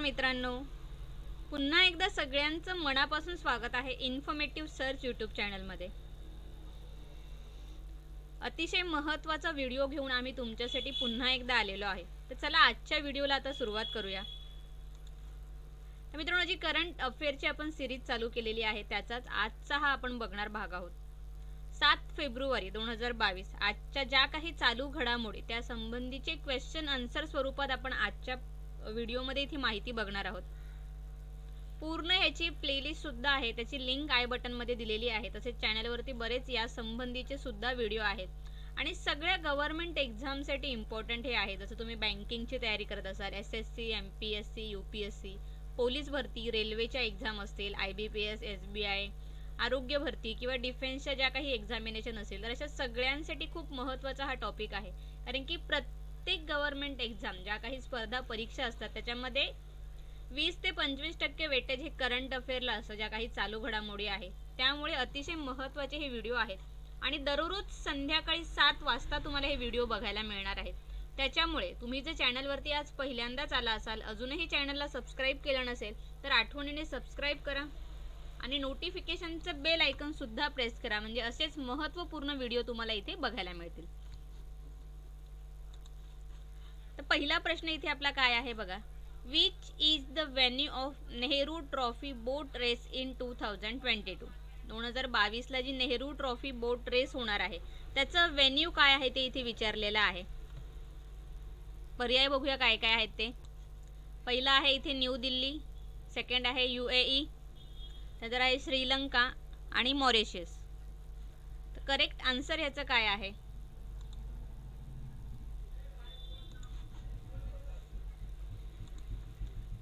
नमस्कार मित्रांनो, पुन्हा एकदा सगळ्यांचं मनापासून स्वागत आहे इन्फॉर्मेटिव्ह सर्च यूट्यूब चॅनलमध्ये. अतिशय महत्त्वाचा व्हिडिओ घेऊन आम्ही तुमच्यासाठी पुन्हा एकदा आलेलो आहे. तर चला आजच्या व्हिडिओला आता सुरुवात करूया. तर मित्रांनो, जी करंट अफेअरची आपण सिरीज चालू केलेली आहे त्याचाच आजचा हा आपण बघणार भाग आहोत. 7 फेब्रुवारी 2022 आजच्या ज्या काही चालू घडामोडी त्या संबंधीचे क्वेश्चन आन्सर स्वरूपात आपण आजच्या व्हिडिओमध्ये इथे माहिती बघणार आहोत. पूर्ण ह्याची प्लेलिस्ट सुद्धा आहे, त्याची लिंक आय बटन मध्ये दिलेली आहे. तसेच चॅनलवरती बरेच या संबंधीचे सुद्धा व्हिडिओ आहेत आणि सगळ्या गव्हर्नमेंट एक्झामसाठी इम्पॉर्टंट हे आहे. जसं तुम्ही बँकिंगची तयारी करत असाल, SSC, MPSC, UPSC, पोलीस भरती, रेल्वेच्या एक्झाम असतील, IBPS, SBI, आरोग्य भरती किंवा डिफेन्सच्या ज्या काही एक्झामिनेशन असेल, तर अशा सगळ्यांसाठी खूप महत्त्वाचा हा टॉपिक आहे. कारण की प्रत्येक गव्हर्नमेंट एक्झाम ज्या काही स्पर्धा परीक्षा असतात त्याच्यामध्ये 20 ते 25% वेटेज हे करंट अफेअरला असतं, ज्या काही चालू घडामोडी आहे. त्यामुळे अतिशय महत्त्वाचे हे व्हिडिओ आहेत आणि दररोज संध्याकाळी 7 वाजता तुम्हाला हे व्हिडिओ बघायला मिळणार आहेत. त्याच्यामुळे तुम्ही जर चॅनलवरती आज पहिल्यांदाच आला असाल, अजूनही चॅनलला सबस्क्राईब केलं नसेल तर आठवणीने सबस्क्राईब करा आणि नोटिफिकेशनचं बेल आयकॉन सुद्धा प्रेस करा, म्हणजे असेच महत्त्वपूर्ण व्हिडिओ तुम्हाला इथे बघायला मिळतील. तर पहिला प्रश्न इथे आपला काय आहे बघा. Which is the venue of Nehru trophy boat race in 2022? 2022 ला जी नेहरू ट्रॉफी बोट रेस होणार आहे त्याचं व्हेन्यू काय आहे ते इथे विचारलेलं आहे. पर्याय बघूया काय काय आहेत ते. पहिला आहे इथे न्यू दिल्ली, सेकंड आहे UAE, त्यानंतर आहे श्रीलंका आणि मॉरिशस. तर करेक्ट आन्सर ह्याचं काय आहे?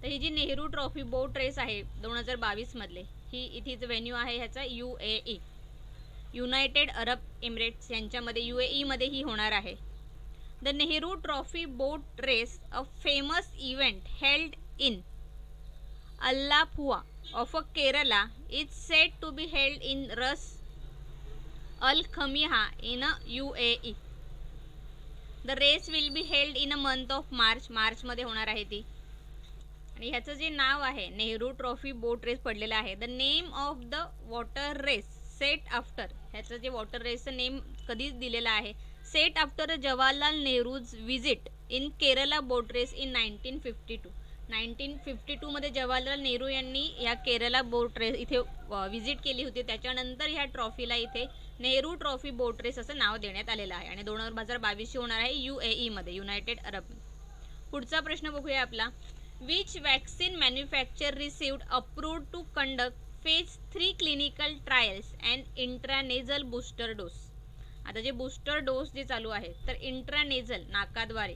तर ही जी नेहरू ट्रॉफी बोट रेस आहे 2022 मधले, ही इथेच व्हेन्यू आहे ह्याचा UAE, युनायटेड अरब एमिरेट्स यांच्यामध्ये UAE मध्ये ही होणार आहे. The Nehru trophy boat race, a famous event held in Alappuzha of Kerala, is set to be held in Ras Al Khaimah in UAE. The race will be held in a month of March मध्ये होणार आहे ती. आणि ह्याचं जे नाव आहे Nehru trophy boat race पडलेलं आहे. The name of the water race set after, ह्याचं जे वॉटर रेसचं नेम कधीच दिलेलं आहे, set after Jawaharlal Nehru's visit in Kerala boat race in 1952. 1952 मध्ये जवाहरलाल नेहरू यांनी ह्या केरला बोट रेस इथे विजिट केली होती. त्याच्यानंतर ह्या ट्रॉफीला इथे नेहरू ट्रॉफी बोट रेस असं नाव देण्यात आलेलं आहे आणि 2022 होणार आहे UAE मध्ये, युनायटेड अरब. पुढचा प्रश्न बघूया आपला. Which vaccine manufacturer received approved to conduct phase 3 clinical trials and intranasal booster dose? आता जे बूस्टर डोस जे चालू आहे तर इंट्रानेझल नाकाद्वारे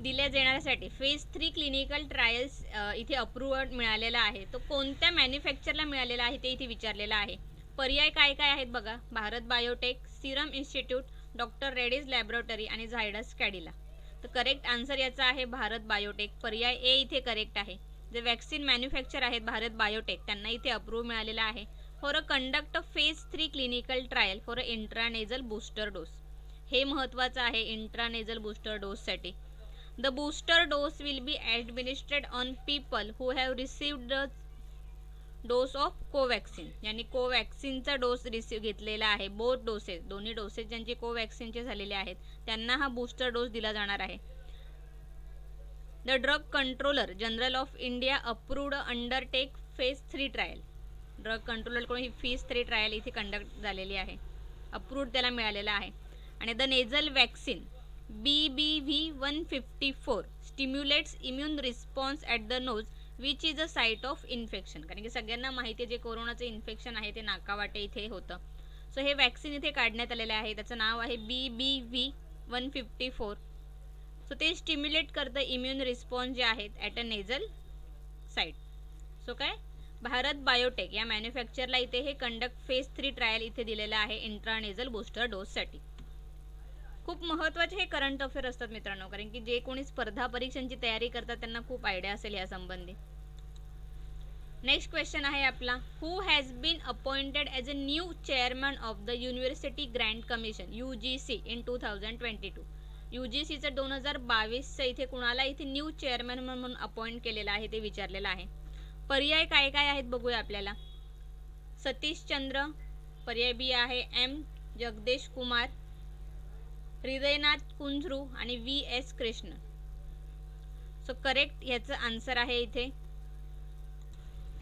दिल्या जाण्यासाठी फेज 3 क्लिनिकल ट्रायल्स इथे अप्रूव्ड मिळालेला आहे. तो कोणत्या मॅन्युफॅक्चरला मिळालेला आहे ते इथे विचारलेलं आहे. पर्याय काय काय आहेत बघा. Bharat biotech, Serum institute, doctor Reddy's laboratory आणि झायडस कॅडिला. तर करेक्ट आन्सर याचा आहे भारत बायोटेक. पर्याय ए इथे करेक्ट आहे. जे वॅक्सिन मॅन्युफॅक्चर आहेत भारत बायोटेक त्यांना इथे अप्रूव्ह मिळालेला आहे for a conduct a phase 3 clinical trial for a intranasal booster dose. हे महत्त्वाचं आहे इंट्रानेझल बूस्टर डोससाठी. The booster dose will be administered on people who have received the dose of Covaxin. ज्यांनी कोवॅक्सिनचा डोस घेतलेला आहे, बोथ डोसेस, दोन्ही doses ज्यांचे कोवॅक्सिनचे झालेले आहेत त्यांना हा बूस्टर डोस दिला जाणार आहे. The drug controller general of India approved undertake phase 3 trial. Drug कंट्रोलरकडून ही फेज 3 ट्रायल इथे कंडक्ट झालेली आहे, अप्रूव्ड त्याला मिळालेला आहे. आणि the nasal vaccine BBV154 stimulates immune response at the nose which is a site of infection. कारण की सगळ्यांना माहिती आहे जे कोरोनाचं इन्फेक्शन आहे ते नाकावाटे इथे होतं. सो हे वॅक्सिन इथे काढण्यात आलेलं आहे, त्याचं नाव आहे BBV154. सो ते स्टिम्युलेट करतं इम्युन रिस्पॉन्स जे आहेत at a nasal site. So काय भारत बायोटेक या मॅन्युफॅक्चरला इथे हे कंडक्ट फेज 3 ट्रायल इथे दिलेलं आहे इंट्रानेझल बूस्टर डोससाठी. खूप महत्त्वाचे हे करंट अफेअर असतात मित्रांनो, कारण की जे कोणी स्पर्धा परीक्षांची तयारी करतात त्यांना खूप आयडिया असेल या संबंधी. नेक्स्ट क्वेश्चन आहे आपला. Who has been appointed as a new chairman of the university grant commission UGC in 2022? UGCचं 2022चं इथे कुणाला इथे न्यू चेअरमॅन म्हणून अपॉइंट केलेलं आहे ते विचारलेलं आहे. पर्याय काय काय आहेत बघूया आपल्याला. सतीश चंद्र, पर्याय बी आहे M जगदेश कुमार, हृदयनाथ कुंजरू आणि VS कृष्ण. सो करेक्ट याचं आन्सर आहे इथे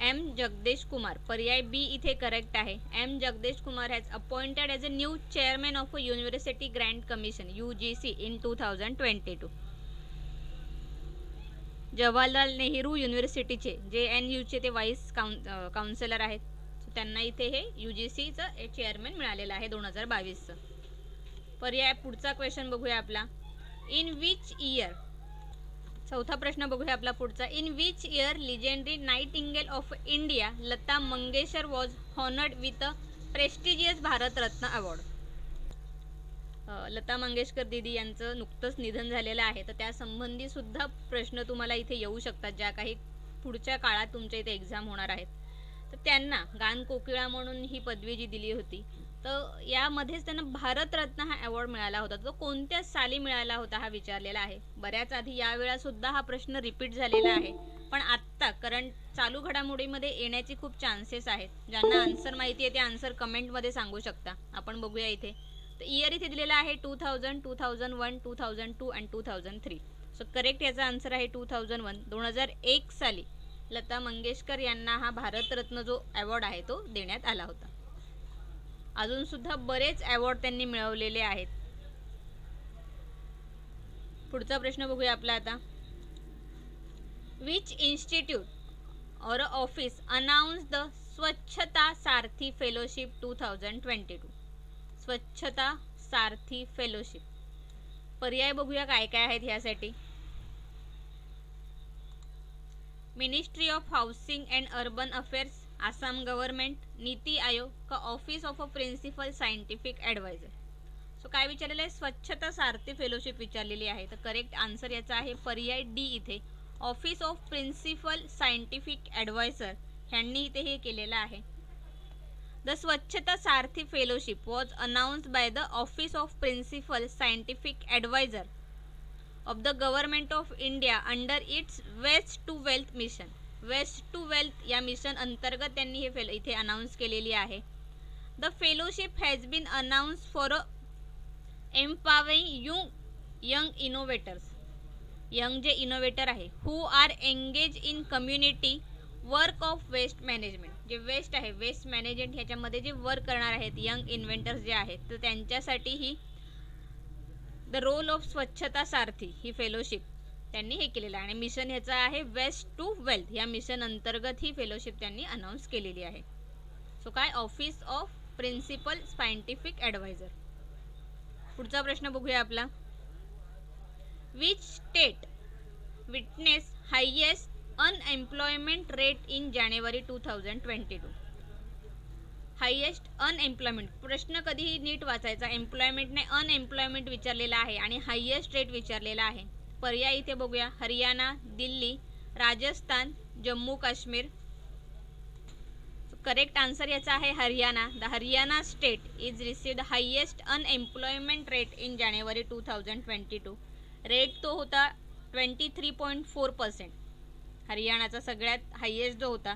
M जगदेश कुमार. पर्याय बी इथे करेक्ट आहे. M Jagadesh Kumar has appointed as a new chairman of a university grant commission UGC in 2022. Jawaharlal Nehru युनिव्हर्सिटीचे JNUचे ते वाईस काउन्सिलर आहेत. सो त्यांना इथे हे UGCचं चेअरमॅन मिळालेलं आहे 2022चं. पर्याय पुढचा क्वेश्चन बघूया आपला. इन विच इयर, चौथा प्रश्न बघूया आपला पुढचा. In which year legendary Nightingale of India Lata Mangeshkar was honoured with a prestigious Bharat Ratna award. Lata Mangeshkar दीदी यांचं नुकतंच निधन झालेलं आहे, तर त्या संबंधी सुद्धा प्रश्न तुम्हाला इथे येऊ शकतात ज्या काही पुढच्या काळात तुमच्या इथे एक्झाम होणार आहेत. तर त्यांना गान कोकिळा म्हणून ही पदवी जी दिली होती, तर यामध्येच त्यांना भारतरत्न हा अवॉर्ड मिळाला होता. तो कोणत्या साली मिळाला होता हा विचारलेला आहे. बऱ्याच आधी यावेळा सुद्धा हा प्रश्न रिपीट झालेला आहे, पण आत्ता करंट चालू घडामोडीमध्ये येण्याची खूप चान्सेस आहेत. ज्यांना आन्सर माहिती आहे ते आन्सर कमेंटमध्ये सांगू शकता. आपण बघूया इथे. तर इयर इथे दिलेला आहे 2000, 2001, 2002 अँड 2003. सो करेक्ट याचा आन्सर आहे 2001. 2001 साली लता मंगेशकर यांना हा भारतरत्न जो अवॉर्ड आहे तो देण्यात आला होता. अजून सुद्धा बरेच अवॉर्ड त्यांनी मिळवलेले आहेत. पुढचा प्रश्न बघूया आपला आता. विच इन्स्टिट्यूट और office announce the Swachhata Sarathi fellowship 2022. स्वच्छता सारथी फेलोशिप. पर्याय बघूया काय काय आहेत ह्यासाठी. Ministry of housing and urban affairs, Assam government, NITI Aayog का office of a principal scientific adviser. So काय विचारलेलं आहे, स्वच्छता सारथी फेलोशिप विचारलेली आहे. तर करेक्ट आन्सर याचा आहे पर्याय डी इथे office of principal scientific adviser ह्यांनी इथे हे केलेलं आहे. The Swachhata Sarathi fellowship was announced by the office of principal scientific adviser of the government of India under its waste to wealth mission. Waste to wealth या mission अंतर्गत त्यांनी हे इथे अनाउन्स केलेली आहे. The fellowship has been announce for empowering young innovators. Young जे innovator आहे who are engage in community work of waste management. जे वेस्ट आहे, वेस्ट मॅनेजमेंट ह्याच्यामध्ये जे वर्क करणार आहेत यंग इन्व्हेंटर्स जे आहेत, तर त्यांच्यासाठी ही द रोल ऑफ स्वच्छता सारथी ही फेलोशिप त्यांनी हे केलेलं आहे. आणि मिशन ह्याचं आहे वेस्ट टू वेल्थ. या मिशन अंतर्गत ही फेलोशिप त्यांनी अनाउन्स केलेली आहे. सो काय, office of principal scientific adviser. पुढचा प्रश्न बघूया आपला. Which state witness highest unemployment rate in January 2022. Highest unemployment. प्रश्न कधीही नीट वाचायचा. एम्प्लॉयमेंट नाही, अनएम्प्लॉयमेंट विचारलेला आहे आणि हायेस्ट रेट विचारलेला आहे. पर्याय इथे बघूया. हरियाणा, दिल्ली, राजस्थान, जम्मू काश्मीर. करेक्ट आन्सर याचा आहे Haryana. The Haryana state is received highest unemployment rate in January 2022. Rate तो होता 23.4%. हरियाणाचा सगळ्यात हायेस्ट जो होता.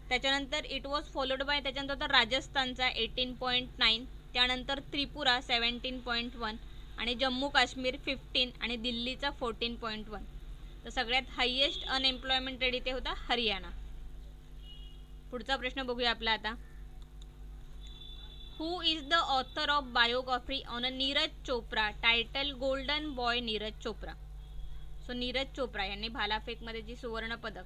त्याच्यानंतर इट वॉज फॉलोड बाय, त्याच्यानंतर होता राजस्थानचा 18.9, त्यानंतर त्रिपुरा 17.1 आणि जम्मू काश्मीर 15 आणि दिल्लीचा 14.1. तर सगळ्यात हायेस्ट अनएम्प्लॉयमेंट रेट इथे होता हरियाणा. पुढचा प्रश्न बघूया आपला आता. Who is the author of biography on Neeraj Chopra title golden boy Neeraj Chopra. So Neeraj Chopra यांनी भालाफेकमध्ये जी सुवर्ण पदक,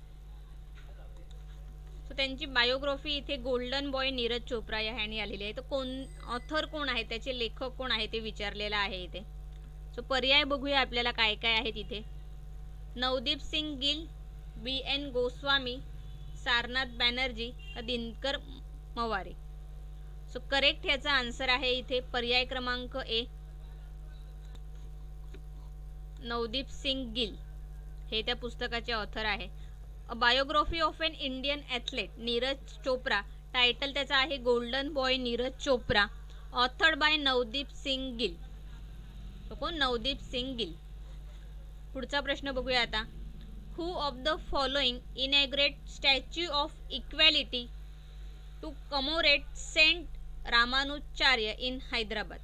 सो त्यांची बायोग्राफी इथे गोल्डन बॉय नीरज चोप्रा या ह्यांनी आलेली आहे. तर कोण ऑथर कोण आहे, त्याचे लेखक कोण आहे ते विचारलेलं आहे इथे. सो पर्याय बघूया आपल्याला काय काय आहेत इथे. Navdeep Singh Gill, BN Goswami, Sarnath Banerjee, Dinkar Mawre. So correct याचा आन्सर आहे इथे पर्याय क्रमांक ए नवदीप सिंग गिल हे त्या पुस्तकाचे ऑथर आहे. A biography of an Indian athlete Neeraj Chopra, title त्याचा आहे golden boy Neeraj Chopra, authored by Navdeep Singh Gill. तो कोण? नवदीप सिंग गिल. पुढचा प्रश्न बघूया आता. Who of the following inaugurate statue of equality to commemorate saint Ramanujacharya in Hyderabad.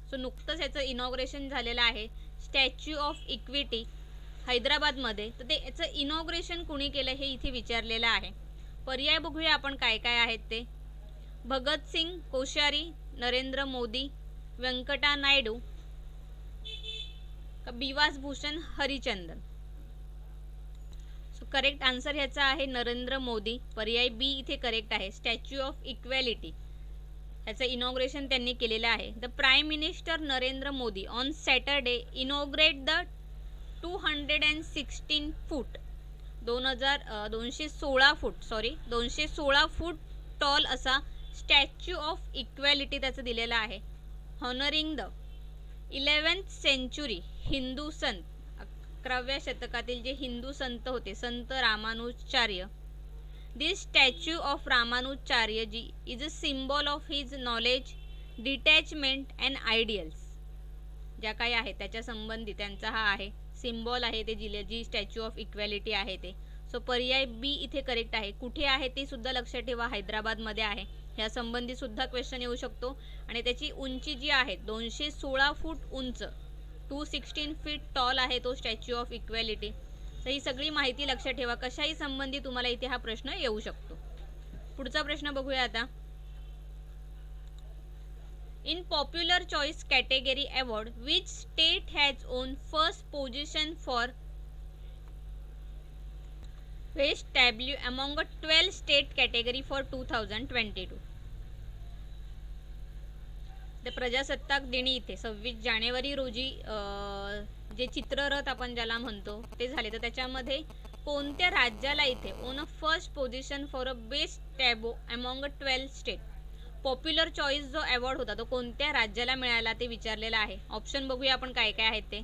So नुकतंच याचं इनॉग्रेशन झालेलं आहे स्टॅच्यू ऑफ इक्विटी हैदराबादमध्ये. तर ते याचं इनॉग्रेशन कुणी केलं हे इथे विचारलेलं आहे. पर्याय बघूया आपण काय काय आहेत ते. Bhagat Singh Koshyari, Narendra Modi, Venkaiah Naidu, Biswa Bhusan Harichandan. So correct answer ह्याचा आहे नरेंद्र मोदी. पर्याय बी इथे करेक्ट आहे. स्टॅच्यू ऑफ इक्वॅलिटी याचं इनॉग्रेशन त्यांनी केलेलं आहे. The prime minister Narendra Modi on Saturday inaugurate the 216 foot 216 foot tall असा स्टॅच्यू ऑफ इक्वॅलिटी त्याचं दिलेलं आहे. Honouring the 11th century Hindu संत, 11व्या शतकातील जे हिंदू संत होते, Sant Ramanujacharya. This statue of Ramanujacharya ji is a symbol of his knowledge, detachment and ideals. ज्या काही आहे त्याच्या संबंधी त्यांचा हा आहे सिम्बॉल आहे ते जी स्टॅच्यू ऑफ इक्वॅलिटी आहे ते. सो पर्याय बी इथे करेक्ट आहे. कुठे आहे ते सुद्धा लक्षात ठेवा, हैदराबादमध्ये आहे. ह्या संबंधी सुद्धा क्वेश्चन येऊ शकतो. आणि त्याची उंची जी आहे 216 फूट उंच, 216 फीट टॉल आहे तो स्टॅच्यू ऑफ इक्वॅलिटी. तर ही सगळी माहिती लक्षात ठेवा, कशाही संबंधी तुम्हाला इथे हा प्रश्न येऊ शकतो. पुढचा प्रश्न बघूया आता. In popular choice category award, which state has won first position for best debut among a 12 state category for 2022? the प्रजासत्ताक दिनी इथे 26 जानेवारी रोजी जे चित्ररथ आपण ज्याला म्हणतो ते झाले. तर त्याच्यामध्ये कोणत्या राज्याला इथे won a first position for a best tableau among a 12 state. Popular choice जो अवॉर्ड होता तो कोणत्या राज्याला मिळाला ते विचारलेला आहे. ऑप्शन बघूया आपण काय काय आहेत ते.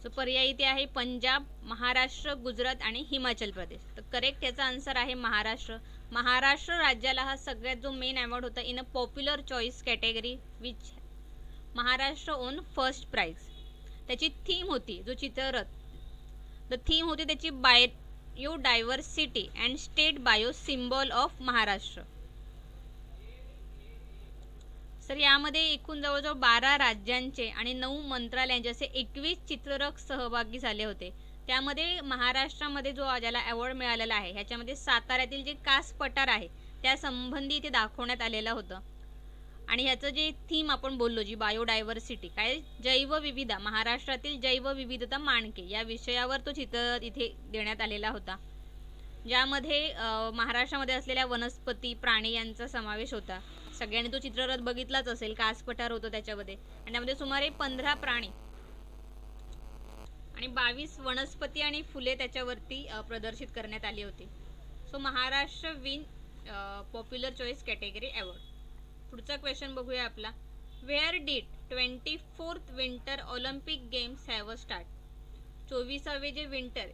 सो पर्याय इथे आहे पंजाब, महाराष्ट्र, गुजरात आणि हिमाचल प्रदेश. तर करेक्ट याचा आन्सर आहे महाराष्ट्र. महाराष्ट्र राज्याला हा सगळ्यात जो मेन अवॉर्ड होता in a popular choice category which Maharashtra own first prize. त्याची थीम होती जो चित्ररथ, द थीम होती त्याची biodiversity and state bio symbol of Maharashtra. तर यामध्ये एकूण जवळजवळ 12 राज्यांचे आणि 9 मंत्रालयांचे असे 21 चित्ररथ सहभागी झाले होते. त्यामध्ये महाराष्ट्रामध्ये जो ज्याला अवॉर्ड मिळालेला आहे ह्याच्यामध्ये साताऱ्यातील जे कास पठार आहे त्या संबंधी इथे दाखवण्यात आलेलं होतं. आणि ह्याचं जे थीम आपण बोललो जी बायोडायव्हर्सिटी काय जैवविविधता, महाराष्ट्रातील जैवविविधता मानके या विषयावर तो चित्ररथ इथे देण्यात आलेला होता. ज्यामध्ये महाराष्ट्रामध्ये असलेल्या वनस्पती प्राणी यांचा समावेश होता. सगळ्यांनी तो चित्ररथ बघितलाच असेल, कास पठार होतो त्याच्यामध्ये. आणि त्यामध्ये सुमारे 15 प्राणी आणि 22 वनस्पती आणि फुले त्याच्यावरती प्रदर्शित करण्यात आली होती. So Maharashtra win popular choice category award. पुढचा क्वेश्चन बघूया आपला. Where did 24th winter olympic games have a start. 24वे जे विंटर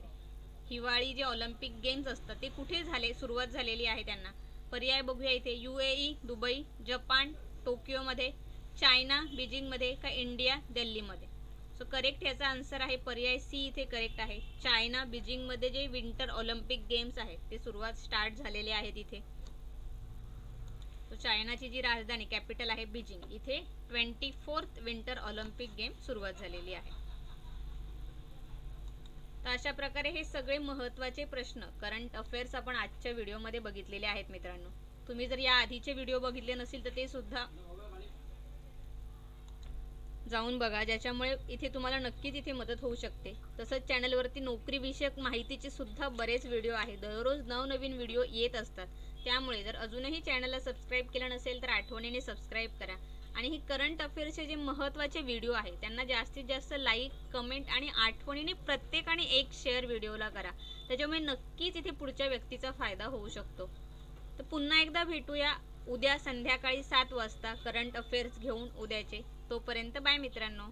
हिवाळी जे ऑलिम्पिक गेम्स असतात ते कुठे झाले, सुरुवात झालेली आहे त्यांना. पर्याय बघूया इथे. UAE दुबई, जपान टोकियोमध्ये, चायना बीजिंगमध्ये का इंडिया दिल्लीमध्ये. सो करेक्ट याचा आन्सर आहे पर्याय सी इथे करेक्ट आहे. चायना बीजिंगमध्ये जे विंटर ऑलिम्पिक गेम्स आहेत ते सुरुवात स्टार्ट झालेले आहेत इथे. तो चायनाची जी राजधानी कॅपिटल आहे बीजिंग, इथे 24th विंटर ऑलिम्पिक गेम सुरुवात झालेली आहे. तर अशा प्रकारे हे सगळे महत्त्वाचे प्रश्न करंट अफेअर्स आपण आजच्या व्हिडिओमध्ये बघितलेले आहेत मित्रांनो. तुम्ही जर या आधीचे व्हिडिओ बघितले नसेल तर ते सुद्धा जाऊन बघा, ज्याच्यामुळे इथे तुम्हाला नक्कीच इथे मदत होऊ शकते. तसंच चॅनलवरती नोकरी विषयक माहितीचे सुद्धा बरेच व्हिडिओ आहेत. दररोज नवनवीन व्हिडिओ येत असतात. त्यामुळे जर अजूनही चॅनलला सबस्क्राईब केलं नसेल तर आठवणीने सबस्क्राईब करा. आणि ही करंट अफेअर्सचे जे महत्त्वाचे व्हिडिओ आहेत त्यांना जास्तीत जास्त लाईक, कमेंट आणि आठवणीने प्रत्येकाने एक शेअर व्हिडिओला करा. त्याच्यामुळे नक्कीच इथे पुढच्या व्यक्तीचा फायदा होऊ शकतो. तर पुन्हा एकदा भेटूया उद्या संध्याकाळी 7 वाजता करंट अफेअर्स घेऊन उद्याचे. तोपर्यंत बाय मित्रांनो.